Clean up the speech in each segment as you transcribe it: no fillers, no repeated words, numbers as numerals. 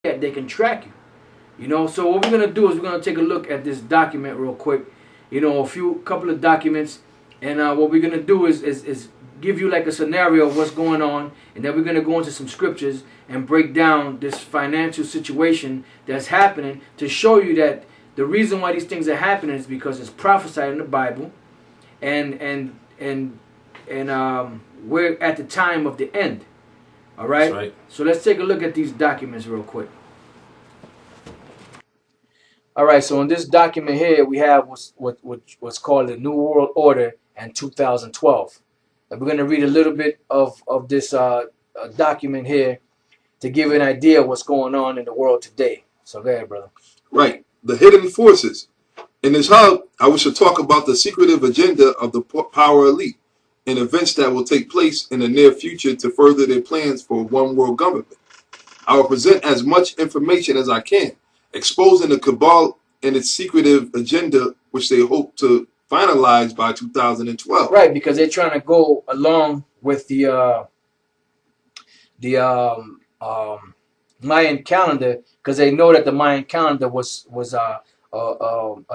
that they can track you. You know, so what we're gonna do is we're gonna take a look at this document real quick. You know, couple of documents, and what we're gonna do is give you like a scenario of what's going on, and then we're gonna go into some scriptures and break down this financial situation that's happening to show you that the reason why these things are happening is because it's prophesied in the Bible, and we're at the time of the end. All right. That's right. So let's take a look at these documents real quick. All right, so in this document here, we have what's called the New World Order in 2012. And we're going to read a little bit of this document here to give you an idea of what's going on in the world today. So go ahead, brother. Right. The hidden forces. In this hub, I wish to talk about the secretive agenda of the power elite and events that will take place in the near future to further their plans for one world government. I will present as much information as I can, exposing the cabal and its secretive agenda, which they hope to finalize by 2012. Right, because they're trying to go along with the Mayan calendar, because they know that the Mayan calendar was a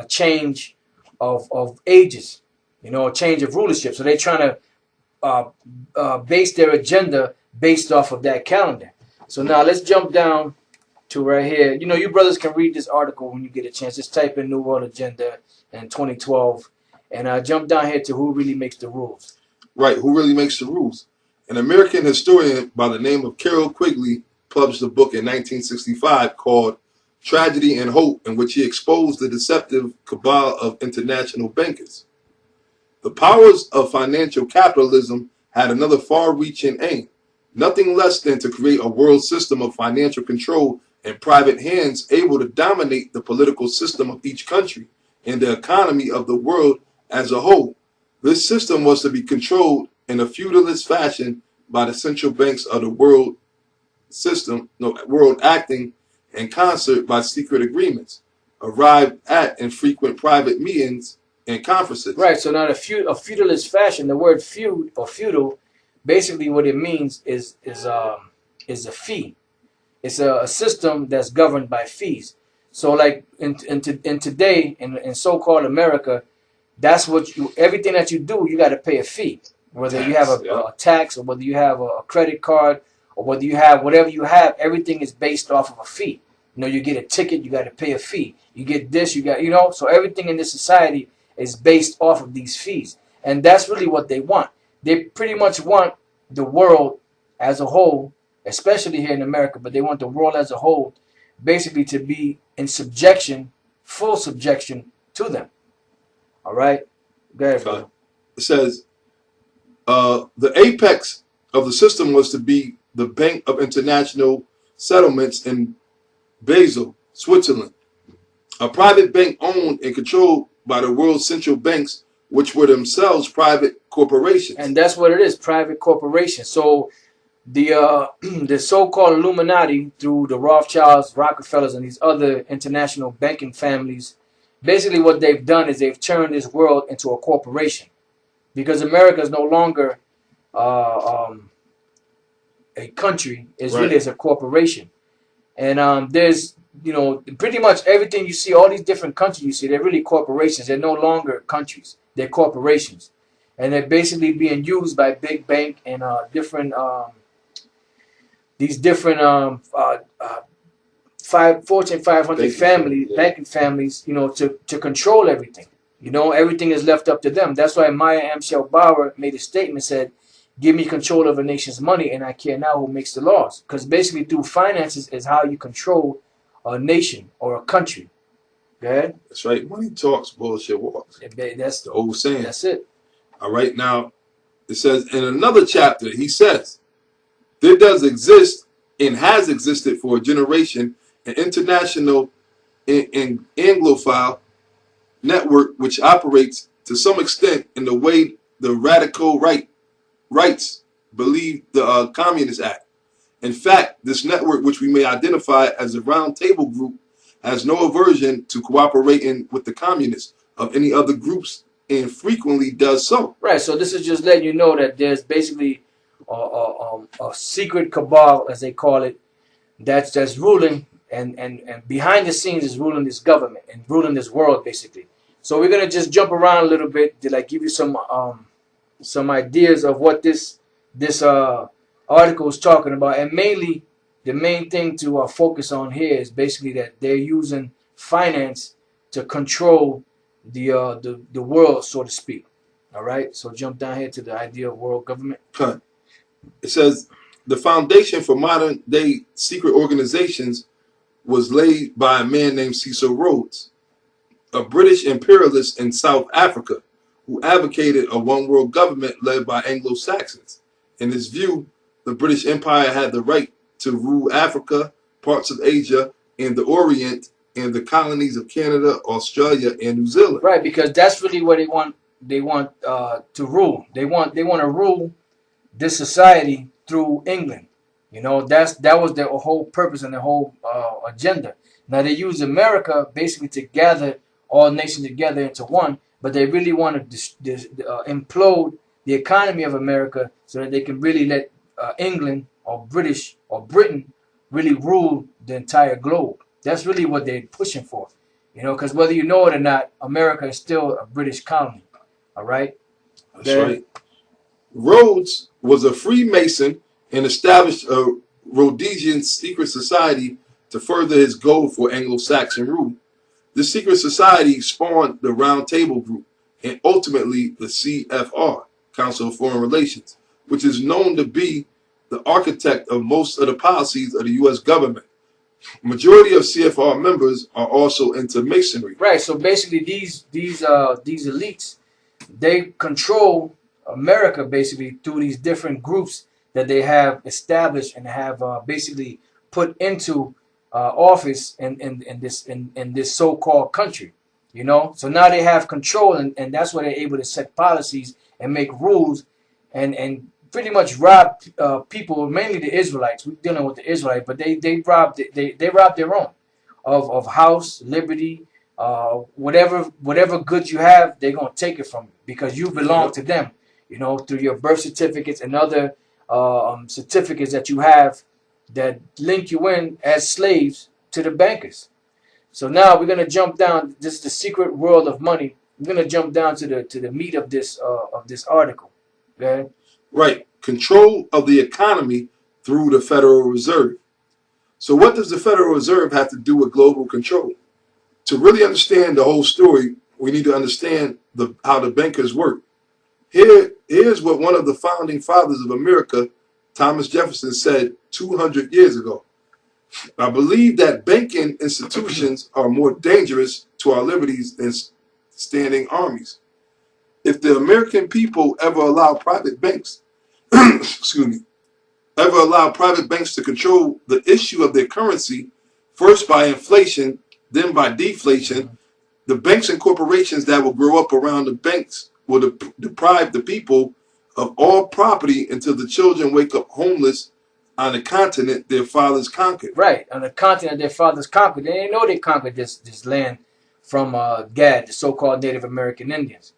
change of ages, you know, a change of rulership. So they're trying to base their agenda based off of that calendar. So now let's jump down to right here. You know, you brothers can read this article when you get a chance. Just type in New World Agenda in 2012 and jump down here to who really makes the rules. Right, who really makes the rules? An American historian by the name of Carroll Quigley published a book in 1965 called Tragedy and Hope, in which he exposed the deceptive cabal of international bankers. The powers of financial capitalism had another far-reaching aim, nothing less than to create a world system of financial control in private hands able to dominate the political system of each country and the economy of the world as a whole. This system was to be controlled in a feudalist fashion by the central banks of the world acting in concert by secret agreements, arrived at in frequent private meetings and conferences. Right, so now a feudalist fashion, the word feud or feudal, basically what it means is a fee. It's a system that's governed by fees. So like in today in so-called America, that's what everything that you do, you got to pay a fee. Whether you have a tax, or whether you have a credit card, or whether you have whatever you have, everything is based off of a fee. You know, you get a ticket, you got to pay a fee. You get this, you got, you know, so everything in this society is based off of these fees. And that's really what they want. They pretty much want the world as a whole, especially here in America, but they want the world as a whole basically to be in subjection, full subjection to them. All right? Go ahead, brother. It says, the apex of the system was to be the Bank of International Settlements in Basel, Switzerland, a private bank owned and controlled by the world's central banks, which were themselves private corporations. And that's what it is, private corporations. So the the so-called Illuminati, through the Rothschilds, Rockefellers, and these other international banking families, basically what they've done is they've turned this world into a corporation, because America is no longer a country. It's really is a corporation. And there's, you know, pretty much everything you see, all these different countries you see, they're really corporations. They're no longer countries. They're corporations. And they're basically being used by big bank and different these different Fortune 500 banking families, you know, to control everything. You know, everything is left up to them. That's why Maya Angelou Bauer made a statement, said, "Give me control of a nation's money, and I care now who makes the laws." Because basically, through finances is how you control a nation or a country. Go ahead. That's right. Money talks, bullshit walks. That's the old saying. That's it. All right. Now, it says in another chapter, he says, there does exist and has existed for a generation an international and Anglophile network which operates to some extent in the way the radical rights believe the Communist Act. In fact, this network, which we may identify as a round table group, has no aversion to cooperating with the communists of any other groups and frequently does so. Right, so this is just letting you know that there's basically a secret cabal, as they call it, that's ruling and behind the scenes is ruling this government and ruling this world basically. So we're gonna just jump around a little bit to like give you some ideas of what this article is talking about, and mainly the main thing to focus on here is basically that they're using finance to control the world, so to speak. All right, so jump down here to the idea of world government. Huh. It says the foundation for modern day secret organizations was laid by a man named Cecil Rhodes, a British imperialist in South Africa who advocated a one world government led by Anglo Saxons. In his view, the British Empire had the right to rule Africa, parts of Asia, and the Orient, and the colonies of Canada, Australia, and New Zealand. Right, because that's really what they want. They want to rule. They want to rule this society through England. You know, that was their whole purpose and their whole agenda. Now they use America basically to gather all nations together into one, but they really want to implode the economy of America so that they can really let England or British or Britain really rule the entire globe. That's really what they're pushing for. You know, because whether you know it or not, America is still a British colony. All right. That's right. Rhodes was a Freemason and established a Rhodesian secret society to further his goal for Anglo-Saxon rule. This secret society spawned the Round Table Group and ultimately the CFR, Council of Foreign Relations, which is known to be the architect of most of the policies of the U.S. government. Majority of CFR members are also into Masonry. Right. So basically, these elites, they control America basically through these different groups that they have established and have basically put into office in this so-called country. You know, so now they have control, and that's why they're able to set policies and make rules, and pretty much rob people, mainly the Israelites. We're dealing with the Israelites, but they rob their own of house, liberty, whatever goods you have, they're gonna take it from you because you belong to them. You know, through your birth certificates and other certificates that you have that link you in as slaves to the bankers. So now we're gonna jump down. This is the secret world of money. We're gonna jump down to the meat of this article. Okay. Right. Control of the economy through the Federal Reserve. So what does the Federal Reserve have to do with global control? To really understand the whole story, we need to understand how the bankers work. Here's what one of the founding fathers of America, Thomas Jefferson, said 200 years ago. I believe that banking institutions are more dangerous to our liberties than standing armies. If the American people ever allow private banks, excuse me, ever allow private banks to control the issue of their currency, first by inflation, then by deflation, the banks and corporations that will grow up around the banks will deprive the people of all property until the children wake up homeless on the continent their fathers conquered. Right, on the continent their fathers conquered. They didn't know they conquered this land from Gad, the so-called Native American Indians.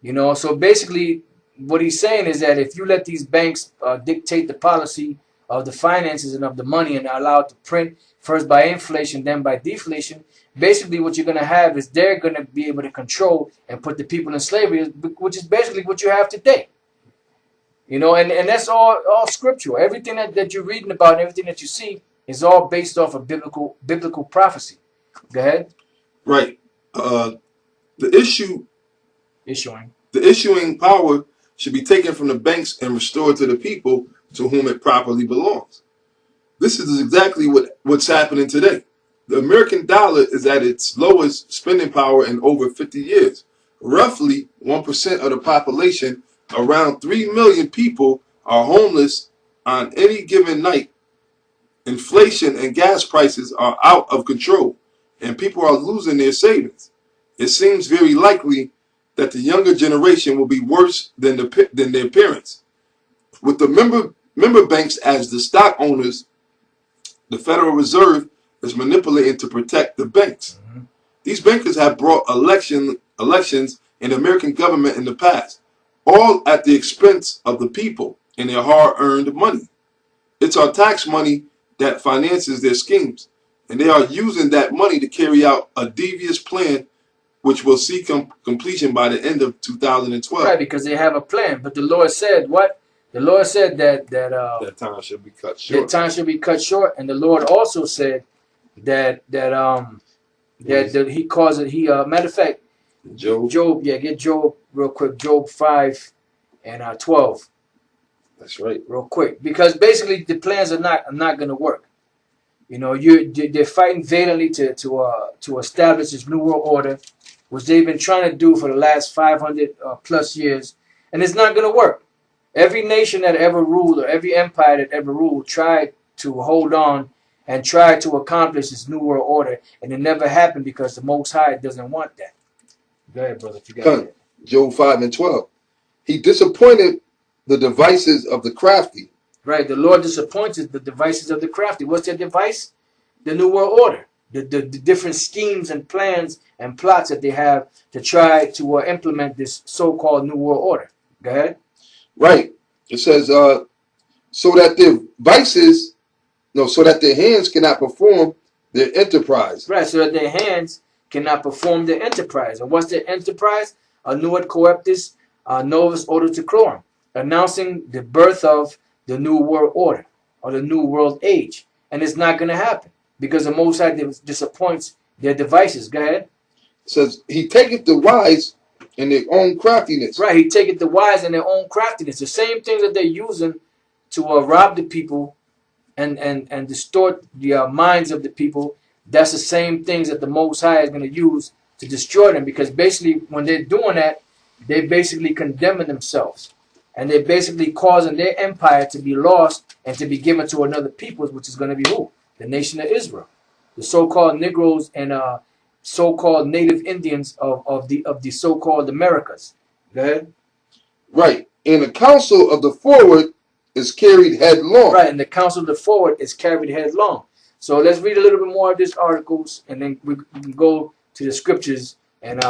You know, so basically what he's saying is that if you let these banks dictate the policy of the finances and of the money and are allowed to print first by inflation, then by deflation, basically what you're going to have is they're going to be able to control and put the people in slavery, which is basically what you have today. You know, and that's all scriptural. Everything that you're reading about and everything that you see is all based off of biblical prophecy. Go ahead. Right. The issuing power should be taken from the banks and restored to the people to whom it properly belongs. This is exactly what's happening today. The American dollar is at its lowest spending power in over 50 years. Roughly 1% of the population, around 3 million people, are homeless on any given night. Inflation and gas prices are out of control, and people are losing their savings. It seems very likely that the younger generation will be worse than their parents. With the member banks as the stock owners, the Federal Reserve is manipulating to protect the banks. These bankers have brought elections in the American government in the past, all at the expense of the people and their hard-earned money. It's our tax money that finances their schemes. and they are using that money to carry out a devious plan which will see completion by the end of 2012. Right, because they have a plan. But the Lord said what? The Lord said that time should be cut short. That time should be cut short, and the Lord also said that He caused it. Matter of fact, Job, get Job real quick. Job 5 and 12. That's right. Real quick, because basically the plans are not going to work. You know, they're fighting valiantly to establish this new world order, which they've been trying to do for the last 500 plus years, and it's not going to work. Every nation that ever ruled, or every empire that ever ruled, tried to hold on and tried to accomplish this new world order, and it never happened because the Most High doesn't want that. Go ahead, brother. If you got it. Job 5 and 12. He disappointed the devices of the crafty. Right. The Lord disappointed the devices of the crafty. What's their device? The new world order. The different schemes and plans and plots that they have to try to implement this so-called new world order. Go ahead. Right. It says, so that their hands cannot perform their enterprise. Right. So that their hands cannot perform their enterprise. And what's their enterprise? A nuet coeptis novus ordo teclorum, announcing the birth of the new world order or the new world age. And it's not going to happen because the Most High disappoints their devices. Go ahead. It says, he taketh the wise in their own craftiness. Right. He taketh the wise in their own craftiness. The same thing that they're using to rob the people and distort the minds of the people. That's the same things that the Most High is going to use to destroy them, because basically when they're doing that, they're basically condemning themselves, and they're basically causing their empire to be lost and to be given to another people, which is going to be who? The nation of Israel, the so-called Negroes and so-called native Indians of the so-called Americas. Go ahead. Right. And the counsel of the forward is carried headlong. Right, and the counsel of the forward is carried headlong. So let's read a little bit more of these articles, and then we can go to the scriptures and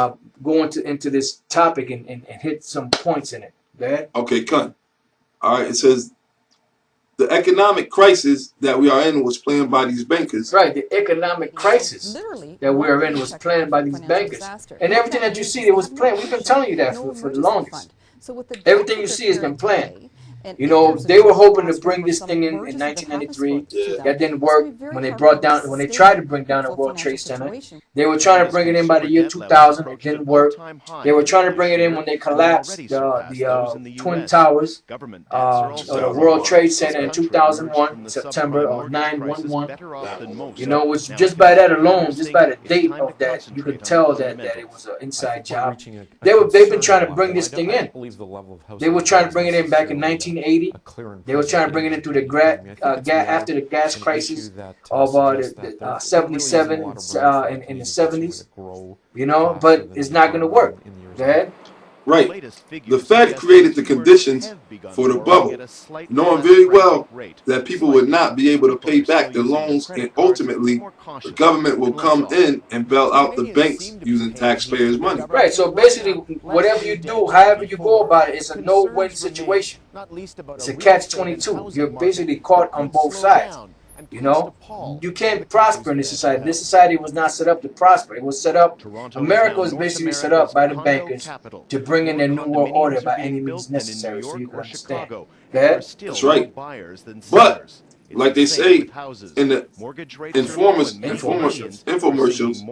go into this topic and hit some points in it. Go ahead. Okay, cut. All right, it says, the economic crisis that we are in was planned by these bankers. Right, the economic crisis that we are in was planned by these bankers. And everything that you see, it was planned. We've been telling you that for the longest. Everything you see has been planned. You know, they were hoping to bring this thing in 1993. Yeah. That didn't work when they tried to bring down the World Trade Center. They were trying to bring it in by the year 2000. It didn't work. They were trying to bring it in when they collapsed the Twin Towers, or the World Trade Center in 2001, September of 9/11. You know, which just by that alone, just by the date of that, you could tell that it was an inside job. They've been trying to bring this thing in. They were trying to bring it in back in 1980. They were trying to bring it in through the after the gas crisis of the 77 in the 70s. You know, but it's not going to work. Go ahead. Right. The Fed created the conditions for the bubble, knowing very well that people would not be able to pay back their loans, and ultimately the government will come in and bail out the banks using taxpayers' money. Right, so basically whatever you do, however you go about it, it's a no-win situation. It's a catch-22. You're basically caught on both sides. You know, you can't prosper in this society. This society was not set up to prosper. It was set up, America was basically set up by the bankers to bring in their new world order by any means necessary, so you can understand. Go ahead. That's right. But, like they say in the infomercials,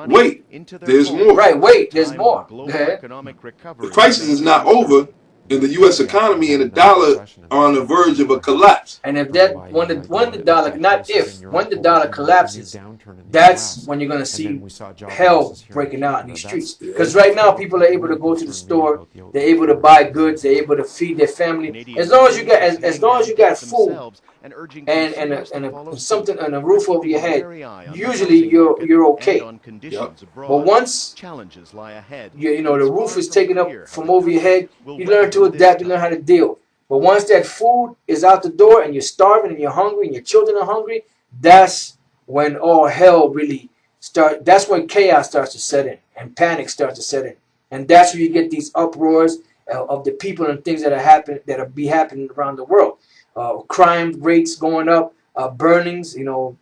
wait, there's more. Right, wait, there's more. Go ahead. The crisis is not over, and the U.S. economy and the dollar are on the verge of a collapse. And if when the dollar collapses, that's when you're going to see hell breaking out in these streets. Because right now, people are able to go to the store, they're able to buy goods, they're able to feed their family. As long as you got food and something and a roof over your head, usually you're okay. Yep. But once you know the roof is taken up from over your head, you learn to adapt, you learn how to deal. But once that food is out the door and you're starving and you're hungry and your children are hungry, that's when all hell really starts. That's when chaos starts to set in and panic starts to set in, and that's where you get these uproars of the people and things that are happening around the world. Crime rates going up, burnings, you know,